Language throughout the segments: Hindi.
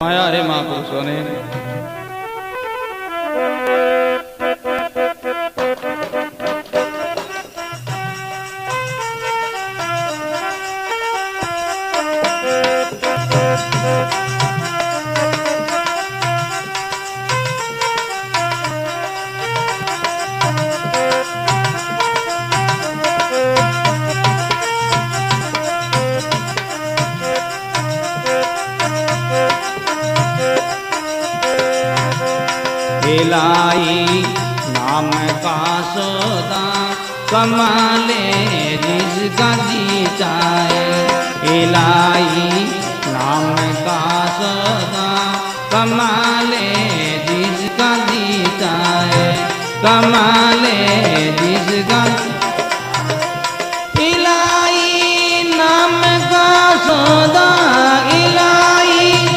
माया रे महापुरुषों ने लाई नाम का सौदा कमाले जिसका जी चाहे। इलाई नाम का सौदा कमाले जिसका जी चाहे। कमाले जिसका इलाई नाम का सौदा। इलाई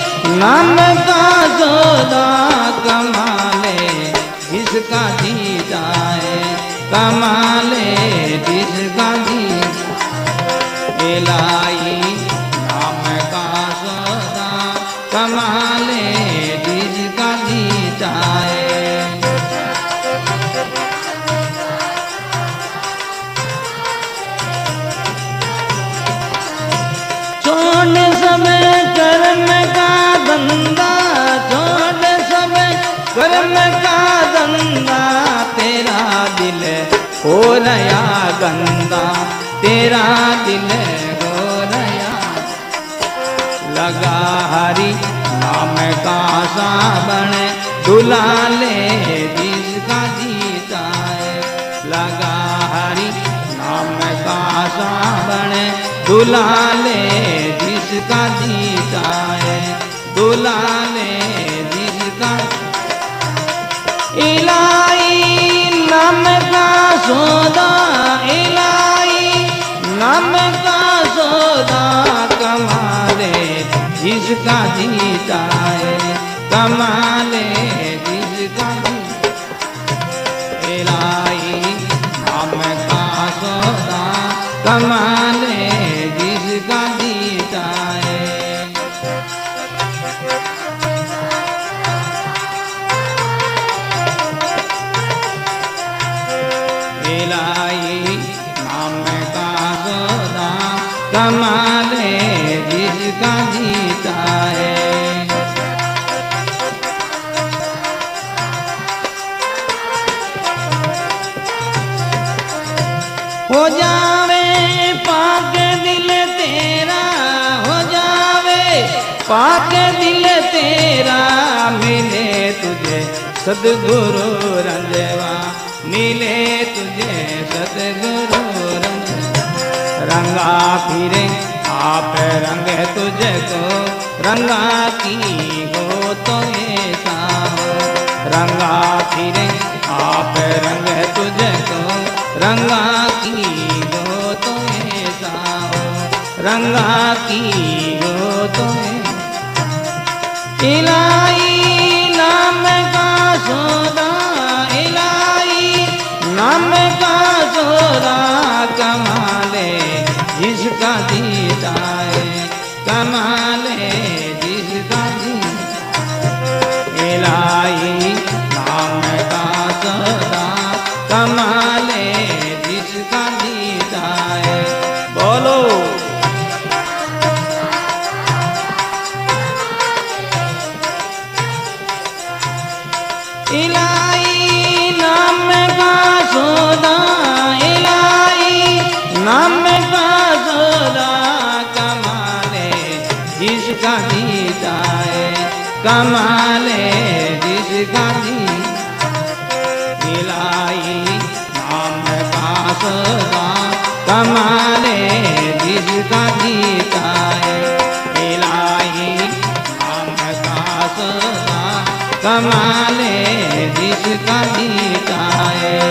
नाम का सौदा कमाले जिसका जी जाए। कमाले जिसका जी इलाई नाम का सौदा कमाले जिसका जी जाए। छोड़ समय कर्म का धंधा। छोड़ समय कर्म का धंधा। तेरा दिल हो रया गंदा। तेरा दिल हो रया लगा हरि नाम का सावन दुला ले जिसका जीता है। लगा हरि नाम का सावन दुला ले जिसका जीता है। दुला ले जिसका इलाई नाम का सौदा। इलाई नाम का सौदा कमाले जिसका जीता है। कमाले जिसका इलाई नाम का सौदा कमाले जिसका जीता है। इलाई नाम का सौदा कमाले जिसका जीता है। हो जावे पाक दिल तेरा। हो जावे पाक दिल तेरा। मिले तुझे सद्गुरु रंजवा। मिले तुझे सद्गुरु रंगा फिरे आप रंग तुझको। रंगा की हो तो ऐसा हो। रंगा फिरे आप रंग तुझको। रंगा की हो तो ऐसा हो। रंगा की हो तो इलाई नाम का सौदा। इलाई नाम का सौदा कमाले जिसका जीता है। कमाले जिसका जीता। इलाई नाम का सौदा कमाले जिसका जीता है। बोलो इलाई नाम का सौदा। इलाई नाम का सौदा कमाले जिसका जीता है। कमाले जिसका जीता। इलाई नाम का सौदा कमाले जिसका जीता है। इलाई नाम का सौदा कमाले जिसका जीता है।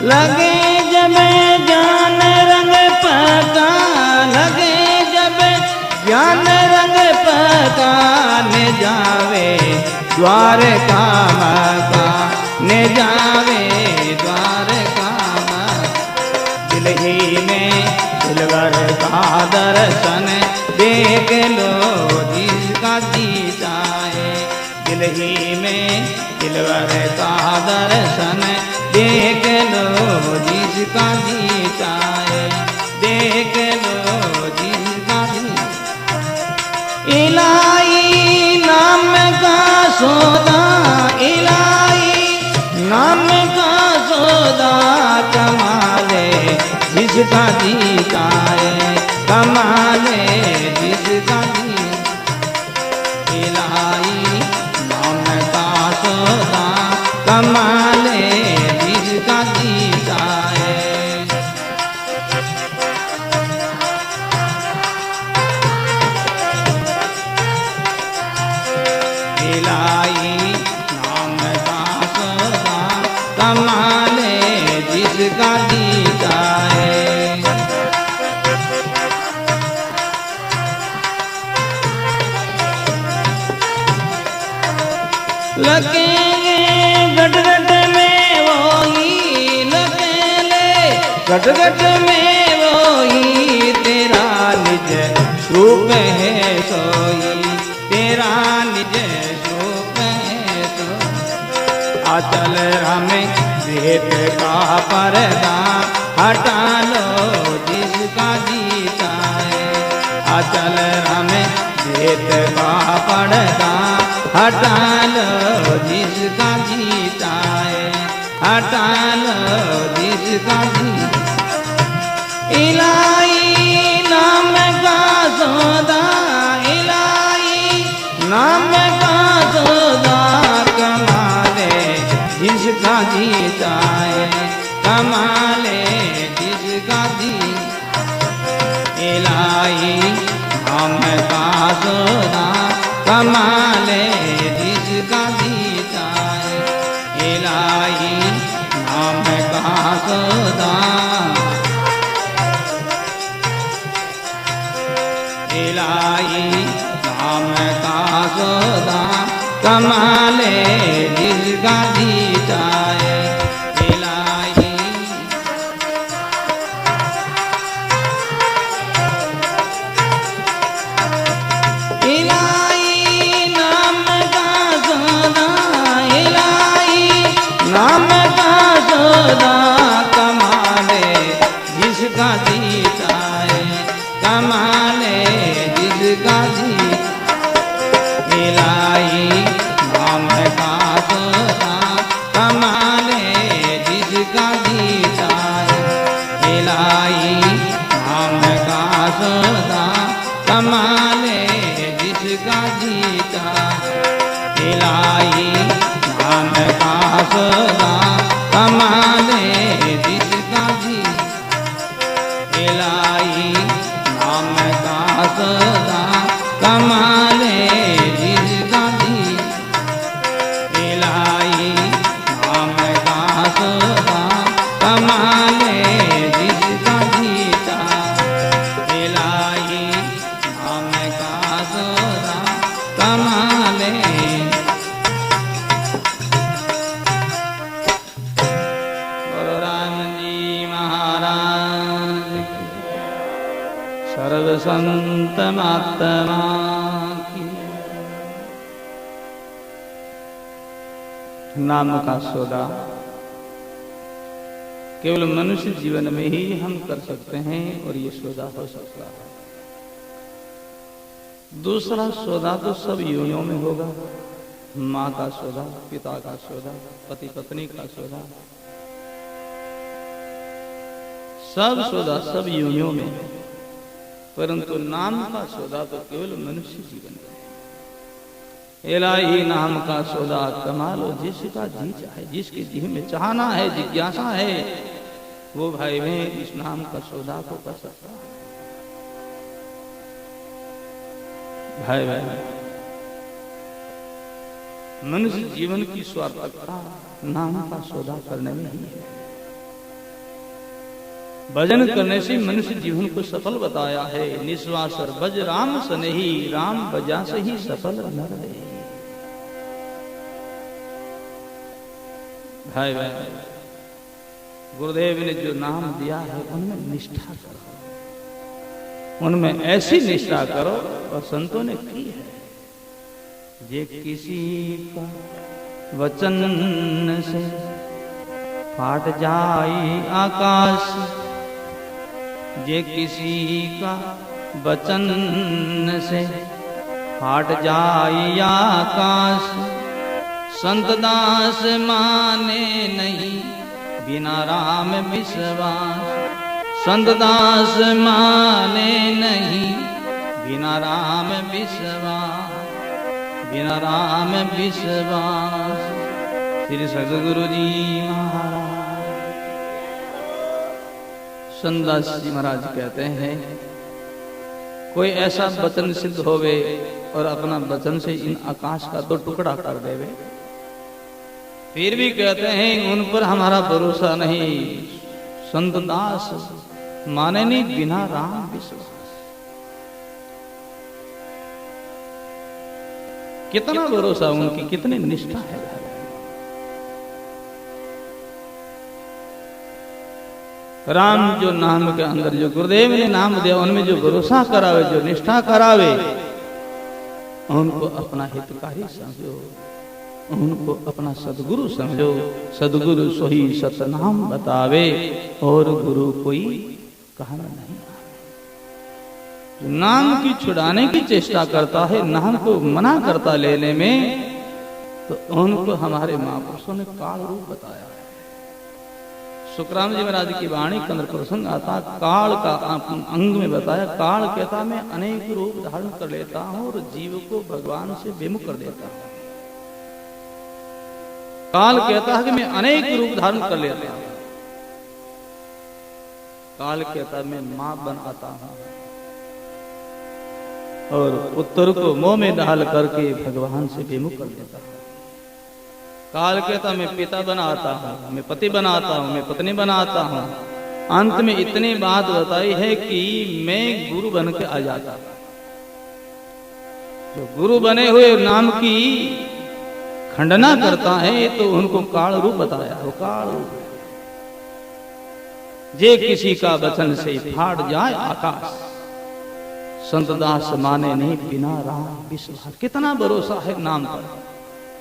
लगे जब जान रंग पका। लगे जब ज्ञान रंग पका। द्वारका का ने जावे द्वारका दिल ही में दिलवर का दर्शन देख लो जिसका जी चाहे दिल ही में दिलवर का दर्शन देख लो जिसका जी चाहे देख लो जिसका जी इलाही नाम का सौदा इलाही नाम का सौदा कमाले जिसका जी चाहे कमाले जिसका जी इलाही नाम का सौदा कमाले जिसका जी चाहे इलाही नाम का सौदा कमाले जिसका जी चाहे लगेंगे गटगट में वही लगेंगे गटगट में वही तेरा निज रूप है सोई तेरा निज रूप है सोई आचल रामे भेद का पर्दा हटा लो जिसका जीता है आचल रामे भेद का पर्दा हटा लो जिसका जीता है हटा लो जिसका जीता इलाही नाम का सौदा इलाही नाम का सौदा कमाले जिसका जीता है कमाले जिसका जी इलाही नाम का सौदा कमाले जिसका जीता है इलाही नाम का सौदा इलाही नाम का सौदा कमाले जिसका जीता है इलाही इलाही नाम का सौदा इलाही नाम का सौदा कमाले जिसका जीता है कमाले जिसका जी इलाही नाम का सौदा कमाले जिसका जीता है इलाही नाम का सौदा कमाले जिसका जीता इलाही नाम का सौदा कमाले जिसका जी इलाही नाम का सौदा कमाले जिसका जी इलाही नाम का सौदा कमाले जिसका जीता इलाही नाम का सौदा कमाले बोलो राम जी महाराज सर्व संत महात्मा की नाम का सौदा केवल मनुष्य जीवन में ही हम कर सकते हैं और ये सौदा हो सकता है। दूसरा सौदा तो सब योनियों में होगा, माँ का सौदा, पिता का सौदा, पति पत्नी का सौदा, सब सौदा सब योनियों में, परंतु नाम का सौदा तो केवल मनुष्य जीवन में। इलाही नाम का सौदा कमा लो जिसका जी चाहे, जिसके जी में चाहना है, जिज्ञासा है, वो भाई बहन इस नाम का सौदा को कर सकता है। भाई भाई मनुष्य जीवन की स्वार्थकता नाम का सौदा करने में ही है। भजन करने से मनुष्य जीवन को सफल बताया है। निस्वासर बज राम सनेही, राम बजा से ही सफल न रहे। भाई भाई गुरुदेव ने जो नाम दिया है उनमें निष्ठा करो, उनमें ऐसी निष्ठा करो और संतों ने की है। जे किसी का वचन से फाट जाए आकाश, जे किसी का वचन से फाट जाए आकाश, संत दास माने नहीं बिना राम विश्वास, संत दास माने नहीं बिना राम विश्वास, बिना राम विश्वास। श्री सद्गुरु जी महाराज संतदास जी महाराज कहते हैं, कोई ऐसा वचन सिद्ध होवे और अपना वचन से इन आकाश का तो टुकड़ा कर देवे, फिर भी कहते हैं उन पर हमारा भरोसा नहीं, संत दास माने नहीं बिना राम विश्वास। कितना भरोसा उनकी, कितनी निष्ठा है। राम जो नाम के अंदर जो गुरुदेव ने नाम दिया उनमें जो भरोसा करावे, जो निष्ठा करावे, उनको अपना हितकारी समझो, उनको अपना सदगुरु समझो। सदगुरु सोही सतनाम बतावे और गुरु कोई कहना नहीं। नाम की छुड़ाने की चेष्टा करता है, नाम को मना करता लेने में, तो उनको हमारे महापुरुषों ने काल रूप बताया है। सुखराम जी महाराज की वाणी के अंदर प्रसंग आता, काल का अंग में बताया, काल कहता मैं अनेक रूप धारण कर लेता हूं और जीव को भगवान से विमुख कर देता हूं। काल कहता है कि मैं अनेक रूप धारण कर लेता हूं। काल कहता है मैं मां बनाता हूं और उत्तर को मुंह में डाल करके भगवान से विमुख कर देता हूं। काल कहता मैं पिता बनाता हूं, मैं पति बनाता हूं, मैं पत्नी बनाता हूं। अंत में इतनी बात बताई है कि मैं गुरु बन के आ जाता। जो गुरु बने हुए नाम की खंडना करता है तो उनको काल रूप बताया। वो काल रूप जे किसी का वचन से फाट जाए आकाश, संत दास माने नहीं बिना राम विश्वास। कितना भरोसा है नाम पर,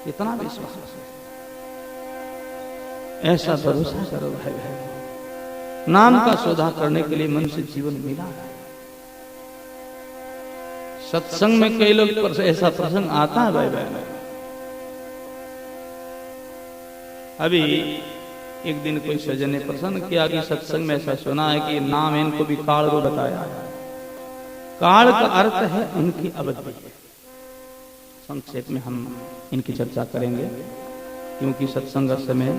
कितना विश्वास है। ऐसा भरोसा करो भाई भाई। नाम का सौदा करने के लिए मनुष्य जीवन मिला है। सत्संग में कई लोग ऐसा प्रसंग आता है भाई भाई। अभी एक दिन कोई सज्जन ने प्रसन्न किया कि सत्संग में ऐसा सुना है कि नाम इनको भी काल रूप बताया है। काल का अर्थ है उनकी अवधि। संक्षेप में हम इनकी चर्चा करेंगे क्योंकि सत्संग का समय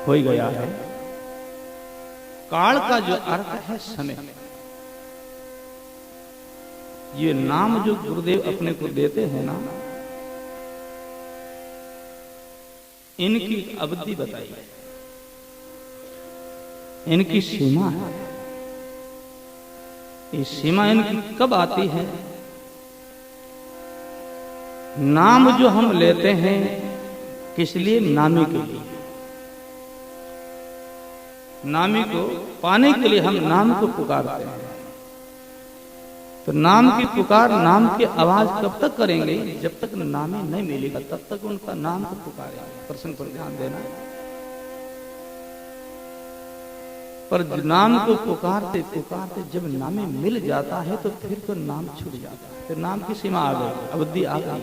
हो ही गया है। काल का जो अर्थ है समय। ये नाम जो गुरुदेव अपने को देते हैं ना, इनकी अवधि बताई है, इनकी सीमा है। ये सीमा इनकी कब आती है? नाम जो हम लेते हैं किस लिए? नामी के लिए। नामी को पाने के लिए हम नाम को पुकारते हैं। तो नाम की पुकार, नाम की आवाज कब तक करेंगे? जब तक नामी नहीं मिलेगा तब तक उनका नाम को पुकारेंगे। प्रसंग पर ध्यान देना। पर नाम को पुकारते पुकारते जब नामी मिल जाता है तो फिर तो नाम छूट जाता है। फिर नाम की सीमा आ गई, अवधि आ गई,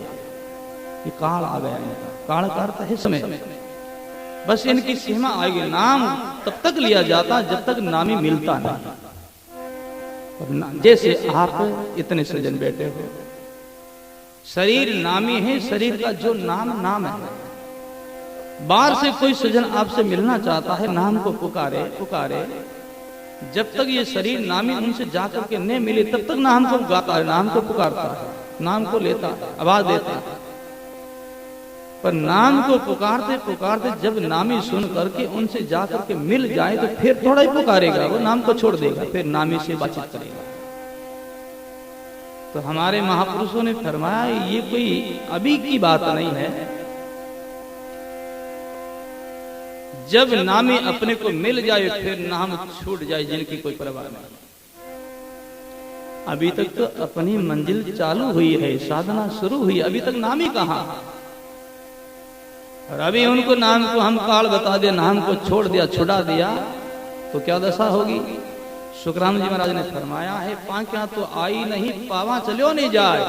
ये काल आ गया इनका। काल का अर्थ है समय। बस इनकी सीमा आएगी। नाम तब तक लिया जाता जब तक नामी मिलता नहीं। जैसे आप इतने सज्जन बैठे हो, शरीर नामी है, शरीर का जो नाम नाम है। बाहर से कोई सज्जन आपसे मिलना चाहता है, नाम को पुकारे पुकारे, जब तक ये शरीर नामी उनसे जाकर के नहीं मिले तब तक नाम को गाता है, नाम को पुकारता है, नाम को लेता है, आवाज देता है। पर नाम को पुकारते पुकारते जब नामी सुन करके उनसे जाकर के मिल जाए तो फिर थोड़ा ही पुकारेगा, वो नाम को छोड़ देगा, फिर नामी से बातचीत करेगा। तो हमारे महापुरुषों ने फरमाया ये कोई अभी की बात नहीं है। जब नामी अपने को मिल जाए फिर नाम छूट जाए जिनकी कोई परवाह नहीं। अभी तक तो अपनी मंजिल चालू हुई है, साधना शुरू हुई, अभी तक नाम ही कहां। और अभी उनको नाम को हम काल बता दिया, नाम को छोड़ दिया, छुड़ा दिया, तो क्या दशा होगी। सुखराम जी महाराज ने फरमाया है, पांक्या तो आई नहीं पावा चलो नहीं जाए,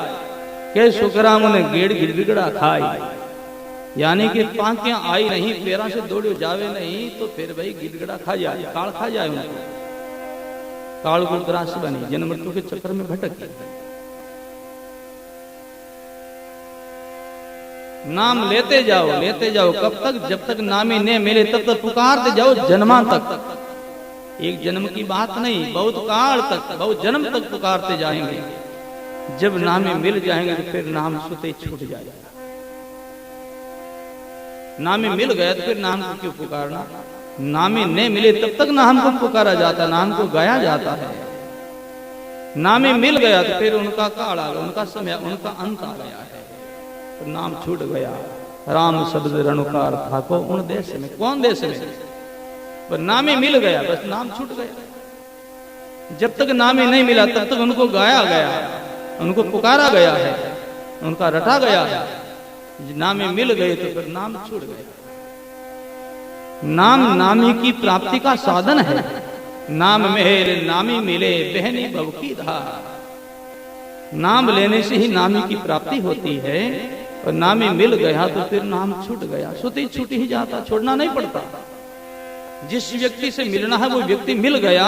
के सुखराम ने गेड़ गिड़गिड़ा खाई। यानी कि पांक्या आई नहीं, पैरा से दौड़ो जावे नहीं, तो फिर भाई गिड़गिड़ा खा जाए, काल खा जाए उनको। काल को त्रास बनी, जन्म मृत्यु के चक्कर में भटक। नाम लेते जाओ, कब तक, जब तक नामी ने मिले तब तक पुकारते जाओ, जन्मा तक। एक जन्म की बात नहीं, बहुत काल तक, बहुत जन्म तक पुकारते जाएंगे। जब नामे मिल जाएंगे तो फिर नाम सुते छूट जाएगा। नामे मिल गया तो फिर नाम को क्यों पुकारना। नामे नहीं मिले तब तक नाम को पुकारा जाता, नाम को गाया जाता है। नामे मिल गया तो फिर उनका काल आ गया, उनका समय, उनका अंत आ गया है, तो नाम छूट गया। राम शब्द रणुकार था को उन देश में, कौन देश में, पर नामे मिल गया, बस नाम छूट गया। जब तक नामे नहीं मिला तब तक उनको गाया गया, उनको पुकारा गया है, उनका रटा गया है। नामे मिल गए तो फिर नाम छूट गया। नाम नामी की प्राप्ति का साधन है। नाम मेरे नामी मिले बहनी भव की धार। नाम लेने से ही नामी की प्राप्ति होती है, और नामी मिल गया तो फिर नाम छूट गया। सुते छूट ही जाता, छोड़ना नहीं पड़ता। जिस व्यक्ति से मिलना है वो व्यक्ति मिल गया,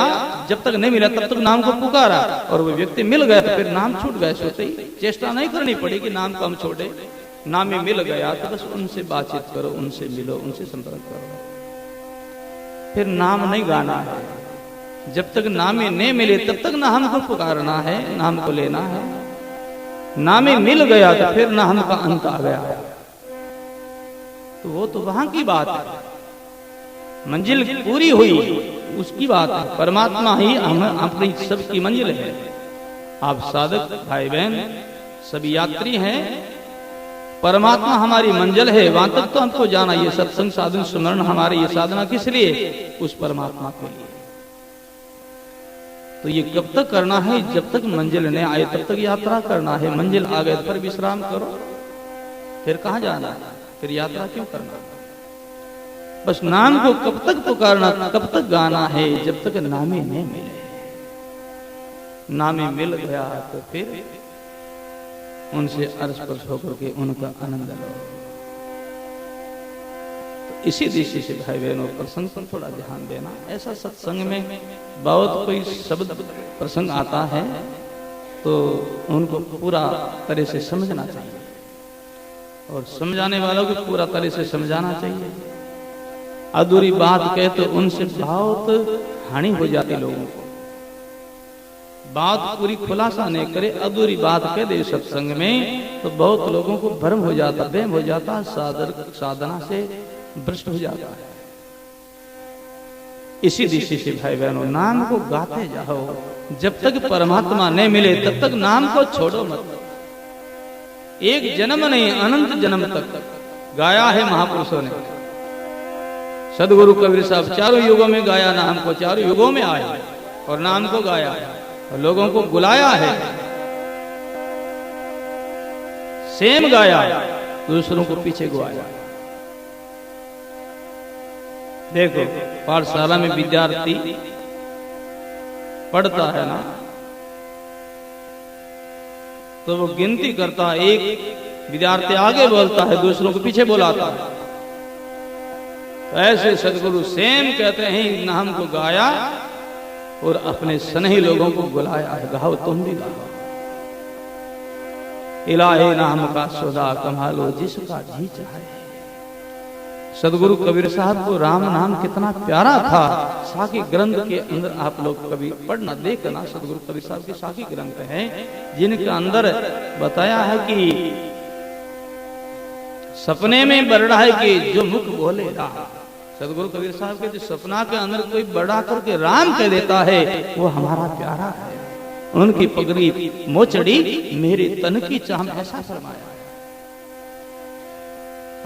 जब तक नहीं मिला तब तक नाम को पुकारा, और वो व्यक्ति मिल गया तो फिर नाम छूट गया। सोते ही चेष्टा नहीं करनी पड़ेगी नाम को हम छोड़े। नाम में मिल गया तो बस उनसे बातचीत करो, उनसे मिलो, उनसे संपर्क करो, फिर नाम नहीं गाना है। जब तक नामे नहीं मिले तब तक नाम को पुकारना है, नाम को लेना है। नामे मिल गया तो फिर नाम का अंत आ गया, तो वो तो वहां की बात है। मंजिल पूरी हुई उसकी बात है। परमात्मा ही हम अपनी सबकी मंजिल है। आप साधक भाई बहन सभी यात्री हैं, परमात्मा हमारी मंजिल है, वहां तक तो हमको जाना। ये सत्संग साधन स्मरण हमारी ये साधना किस लिए, उस परमात्मा के लिए। तो ये कब तक करना है, जब तक मंजिल नहीं आए तब तक यात्रा करना है। मंजिल आ गए पर विश्राम करो, फिर कहां जाना है, फिर यात्रा क्यों करना। बस नाम को कब तक पुकारना, कब तक गाना है, जब तक नामे नहीं मिले। नामे मिल गया तो फिर उनसे स्पर्श होकर के उनका आनंद लो। तो इसी दृष्टि से भाई बहनों प्रसंग पर थोड़ा ध्यान देना। ऐसा सत्संग में बहुत कोई शब्द प्रसंग आता है तो उनको पूरा तरह से समझना चाहिए, और समझाने वालों को पूरा तरह से समझाना चाहिए। अधूरी बात कहे तो उनसे बहुत हानि हो जाती लोगों को। बात पूरी खुलासा नहीं करे, अधूरी बात कह दे सत्संग में, तो बहुत लोगों को भ्रम हो जाता, वहम हो जाता, साधना से भ्रष्ट हो जाता है। इसी दृष्टि से भाई बहनों नाम को गाते जाओ, जब तक परमात्मा नहीं मिले तब तक नाम को छोड़ो मत। एक जन्म नहीं, अनंत जन्म तक गाया है महापुरुषों ने। सदगुरु कबीर साहब चारों युगों में गाया नाम को, चारों युगों में आया और नाम को गाया और लोगों को बुलाया है। सेम गाया, दूसरों को पीछे गुआया। देखो पाठशाला में विद्यार्थी पढ़ता है ना, तो वो गिनती करता है, एक विद्यार्थी आगे बोलता है, दूसरों को पीछे बुलाता है। तो ऐसे सदगुरु सेम कहते हैं नाम को गाया और अपने स्नेही लोगों को बुलाया है, गाओ तुम भी गाओ। इलाही नाम का सौदा कमा लो जिसका जी चाहे। सदगुरु कबीर साहब को राम नाम कितना प्यारा था। साखी ग्रंथ के अंदर आप लोग कभी पढ़ना देखना, सदगुरु कबीर साहब के साखी ग्रंथ हैं जिनके अंदर बताया है कि सपने में बरड़ा है कि जो मुख बोले राम। सदगुरु कबीर साहब के जो सपना के अंदर कोई बड़ा करके राम कह देता है वो हमारा प्यारा है। उनकी पगड़ी मोचड़ी मेरे तन की चाह, ऐसा फरमाया।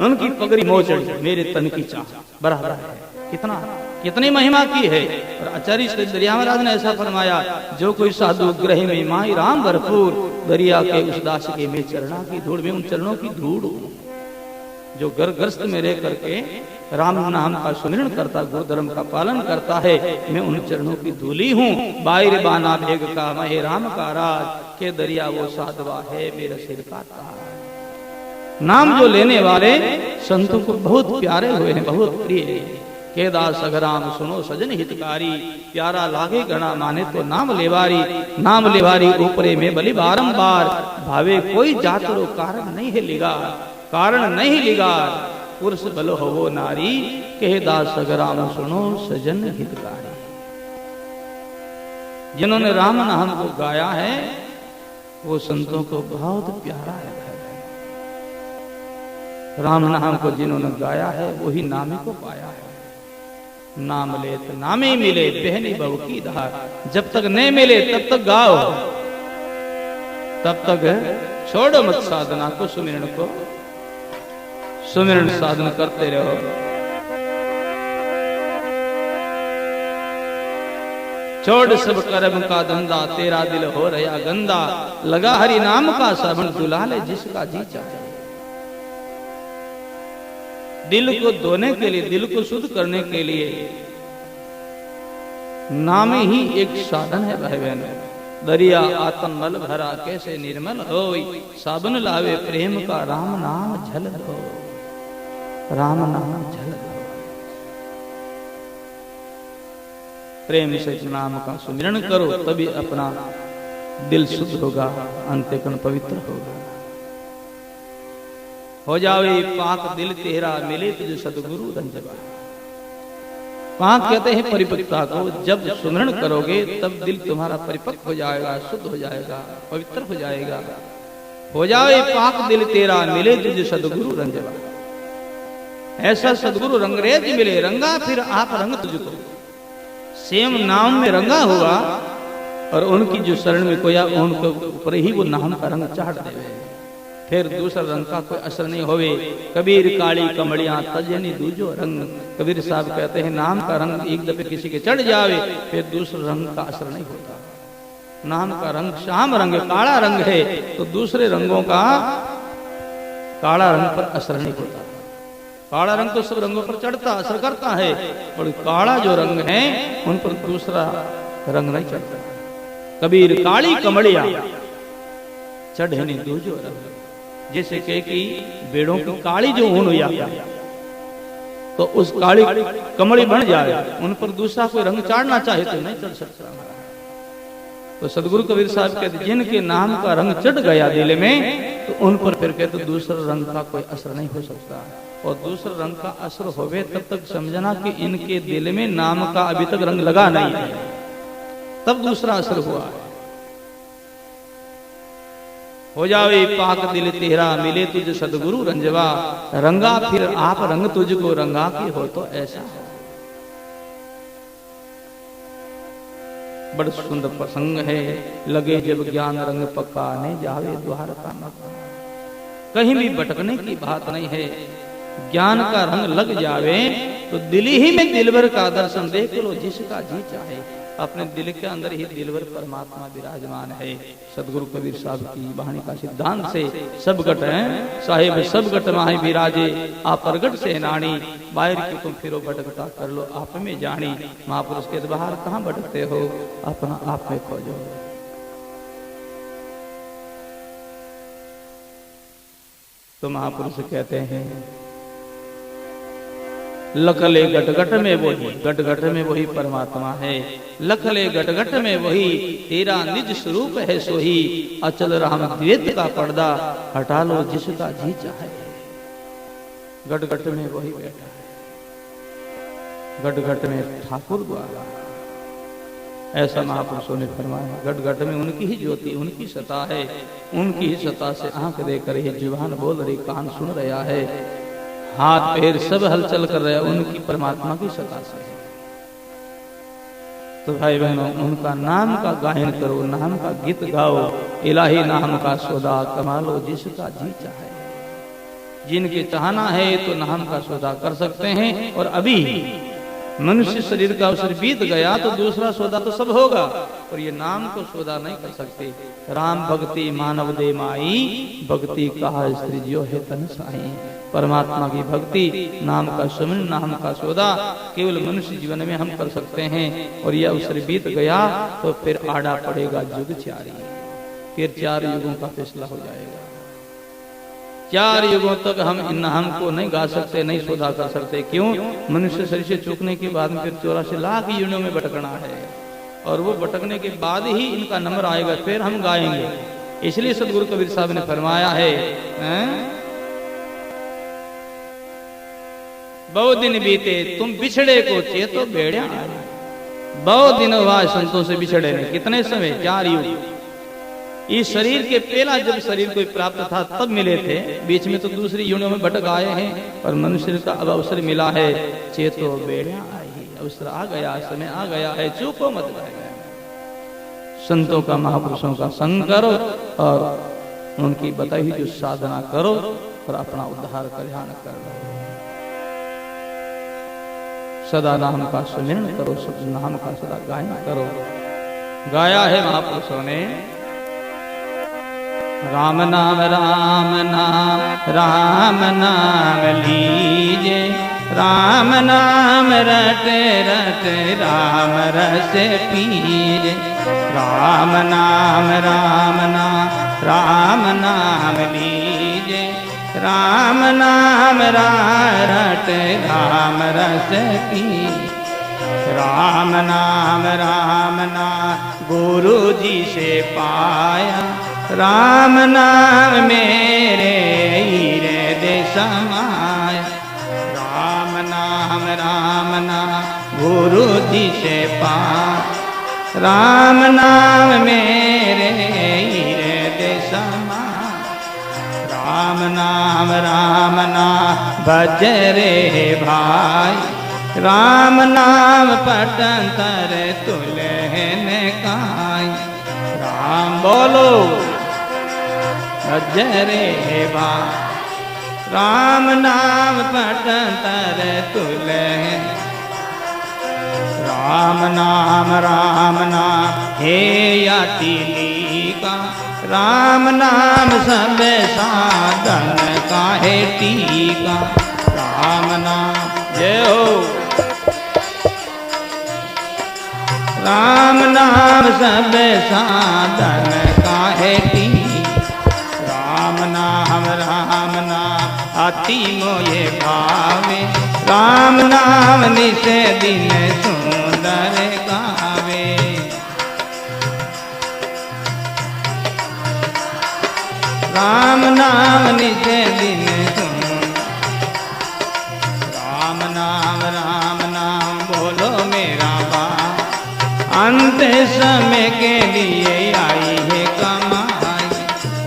उनकी पगड़ी मोचड़ी मेरे तन की चाह बराबर है। कितनी महिमा की है। और आचार्य श्री दरिया महाराज ने ऐसा फरमाया, जो कोई साधु ग्रह में माई राम भरपूर, दरिया के उस दास के में चरणा की धूड़ में, उन चरणों की धूड़ हूं। जो गर्भग्रस्त में रह करके राम नाम का सुमिरन करता, गुरु धर्म का पालन करता है, मैं उन चरणों की धूली हूँ। बाहर बाना भेग का महे राम का राज, के दरिया वो साधवा है मेरा सिर का ताज। नाम जो लेने वाले संतों को बहुत प्यारे हुए हैं, बहुत प्रिय हैं। के दास अगराम सुनो सजन हितकारी, प्यारा लागे गणा माने तो नाम लेवारी। नाम लेवारी ऊपरे में बलि बारंबार, भावे कोई जातरो कारण नहीं है लिगार। कारण नहीं लिगार पुरुष बल हो वो नारी, के दास अगराम सुनो सजन हितकारी। जिन्होंने राम नाम को गाया है वो संतों को बहुत प्यारा है। राम नाम को जिन्होंने गाया है वही नामे को पाया है। नाम ले तो नामे मिले, बहनी बहू की धार। जब तक नहीं मिले तब तक गाओ, तब तक छोड़ो मत साधना को, सुमिरन को, सुमिरन साधन करते रहो। छोड़ सब कर्म का धंधा, तेरा दिल हो रहा गंदा। लगा हरि नाम का श्रवण, दुला ले जिसका जी चाहे। दिल को धोने के लिए, दिल को शुद्ध करने के लिए नाम ही एक साधन है भाई बहन। दरिया आत्म मल भरा कैसे निर्मल होई, साबन लावे प्रेम का राम नाम झल हो। राम नाम झल हो। प्रेम से नाम का सुमिरन करो, तभी अपना दिल शुद्ध होगा, अंतःकरण पवित्र होगा। हो जावे पाक दिल तेरा, मिले तुझे सदगुरु रंजवा। पाक कहते हैं परिपक्वता को। जब सुमिरन करोगे तब दिल तुम्हारा परिपक्व हो जाएगा, शुद्ध हो जाएगा, पवित्र हो जाएगा। हो जावे पाक दिल तेरा, मिले तुझे सदगुरु रंजवा। ऐसा सदगुरु रंगरेज मिले, रंगा फिर आप रंग तुझको। सेम नाम में रंगा हुआ और उनकी जो शरण में कोया, उनके ऊपर ही वो नाम का रंग चाट देवे, फिर दूसरा रंग का कोई असर नहीं होवे। कबीर काली कमड़ियां तजनी दूजो रंग। कबीर साहब कहते हैं नाम का रंग एक दफे किसी के चढ़ जावे, फिर दूसरे रंग का असर नहीं होता। नाम का रंग श्याम रंग, काला रंग है, तो दूसरे रंगों का काला रंग पर असर नहीं होता। काला रंग तो सब रंगों पर चढ़ता, असर करता है, और काला जो रंग है उन पर दूसरा रंग नहीं चढ़ता। कबीर काली कमड़िया चढ़े नहीं दूजो रंग। जैसे कहे कि बेड़ों की काली जो ऊन हुई तो उस काली कमड़ी बन जाए, उन पर दूसरा कोई रंग चाड़ना चाहे तो नहीं चढ़ सकता। तो सदगुरु कबीर साहब कहते जिनके नाम का रंग चढ़ गया दिल में, तो उन पर फिर कहते दूसरा रंग का कोई असर नहीं हो सकता। और दूसरा रंग का असर होवे तब तक समझना कि इनके दिल में नाम का अभी तक रंग लगा नहीं है, तब दूसरा असर हुआ है। हो जावे पाक दिल तेरा, मिले तुझे सदगुरु रंजवा। रंगा फिर आप रंग तुझको, रंगा की हो तो ऐसा। बड़ा सुंदर प्रसंग है। लगे जब ज्ञान रंग पक्का, ने जावे द्वार का मक्का। कहीं भी भटकने की बात नहीं है। ज्ञान का रंग लग जावे तो दिल ही में दिलवर का दर्शन देख लो, जिसका जी चाहे। अपने दिल के अंदर ही दिलवर परमात्मा विराजमान है। सदगुरु कबीर साहब की वाणी का सिद्धांत से सब गट है साहिब, सब गट माहे विराजे, आप प्रगट से नानी। बाहर की तुम फिरो भटकता, कर लो आप में जानी। महापुरुष के बाहर कहाँ भटकते हो, अपना आप में खोजो। तो महापुरुष कहते हैं लखले गटगट में वही, गटगट में वही परमात्मा है। लखले गटगट में वही, तेरा निज स्वरूप है सोही। अचल राम द्वैत का पर्दा, हटा लो जिसका जी चाहे। गटगट में वही बैठा है, गटगट में ठाकुर द्वारा। ऐसा महापुरुषों ने फरमाया। गटगट में उनकी ही ज्योति, उनकी सत्ता है। उनकी ही सत्ता से आंख देख रही, जुबान बोल रही, कान सुन रहा है, हाथ पैर सब हलचल कर रहे हैं, उनकी परमात्मा की सत्ता से। तो भाई बहनों, उनका नाम का गायन करो, नाम का गीत गाओ। इलाही नाम का सौदा, कमा लो जिसका जी चाहे। जिनके चाहना है तो नाम का सौदा कर सकते हैं। और अभी मनुष्य शरीर का अवसर बीत गया तो दूसरा सौदा तो सब होगा, और ये नाम को सौदा नहीं कर सकते। राम भक्ति मानव दे माई, भक्ति कहा स्त्री जो है तन साई। परमात्मा की भक्ति, नाम का सुमन, नाम का सौदा केवल मनुष्य जीवन में हम कर सकते हैं। और यह अवसर बीत गया तो फिर आड़ा पड़ेगा जुग चारी, फिर 4 युगों का फैसला हो जाएगा। 4 युगों तक हम इन नाम को नहीं गा सकते, नहीं सौदा कर सकते। क्यों? मनुष्य शरीर से चूकने के बाद में फिर 84 लाख योनियों में भटकना है, और वो भटकने के बाद ही इनका नंबर आएगा, फिर हम गाएंगे। इसलिए सदगुरु कबीर साहब ने फरमाया है, बहुत दिन बीते तुम बिछड़े को चेतो बेड़िया। बहुत दिन हुआ संतों से बिछड़े ने। कितने समय? 4 युग। इस शरीर के पहला जब शरीर को प्राप्त था तब मिले थे, बीच में तो दूसरी योनियों में भटक आए हैं, और मनुष्य का अब अवसर मिला है। चेतो बेड़िया आई, अवसर आ गया, समय आ गया है, चूको मत रह गया। संतों का, महापुरुषों का संग करो और उनकी बताई हुई जो साधना करो और अपना उद्धार कल्याण करो। सदा नाम का सुमिरन करो, सब नाम का सदा गायन करो। गाया है महापुरुषों ने, राम नाम राम नाम राम नाम लीजे, राम नाम रटे रटे राम रस पीजे। राम नाम राम नाम राम नाम लीजे, राम नाम रटे राम रस पीजे। राम नाम गुरु जी से पाया, राम नाम मेरे हीरे दे समाया। राम नाम गुरु जी से पाया, राम नाम मेरे हीरे दे समाया। राम नाम बजरे भाई, राम नाम पटंतर तुलहन काई। राम बोलो बजरे भाई, राम नाम पटंतर तुलहन। राम नाम हे यातिली का, राम नाम सब साधन काहे टीका। राम नाम जय हो, राम नाम सब साधन काहे टीका। राम नाम अति मोये भावे, राम नाम निसे दिन सुंदर गावे। राम नाम निसे दिन राम नाम बोलो मेरा बाप, अंत समय के लिए आई है कमाई।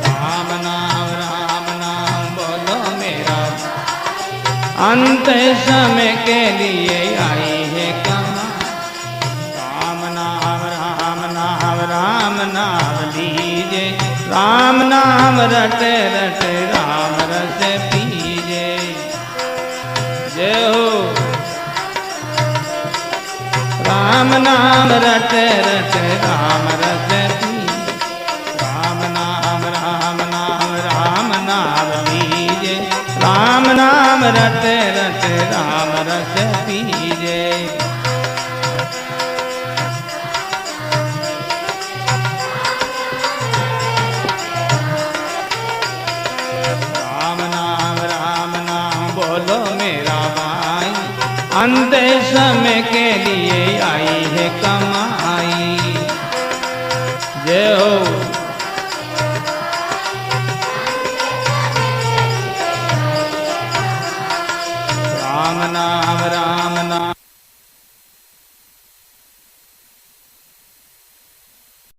राम नाम बोलो मेरा, अंत समय के लिए आई है कमाई। राम नाम लीजे, राम नाम रटे रटे राम रस पीजे। जय हो, राम नाम रटे रटे राम रस पीजे। राम नाम लीजे, राम नाम रटे रटे राम रस पीजे। बोलो मेरा भाई, अंत समय के लिए आई है कमाई। जय हो।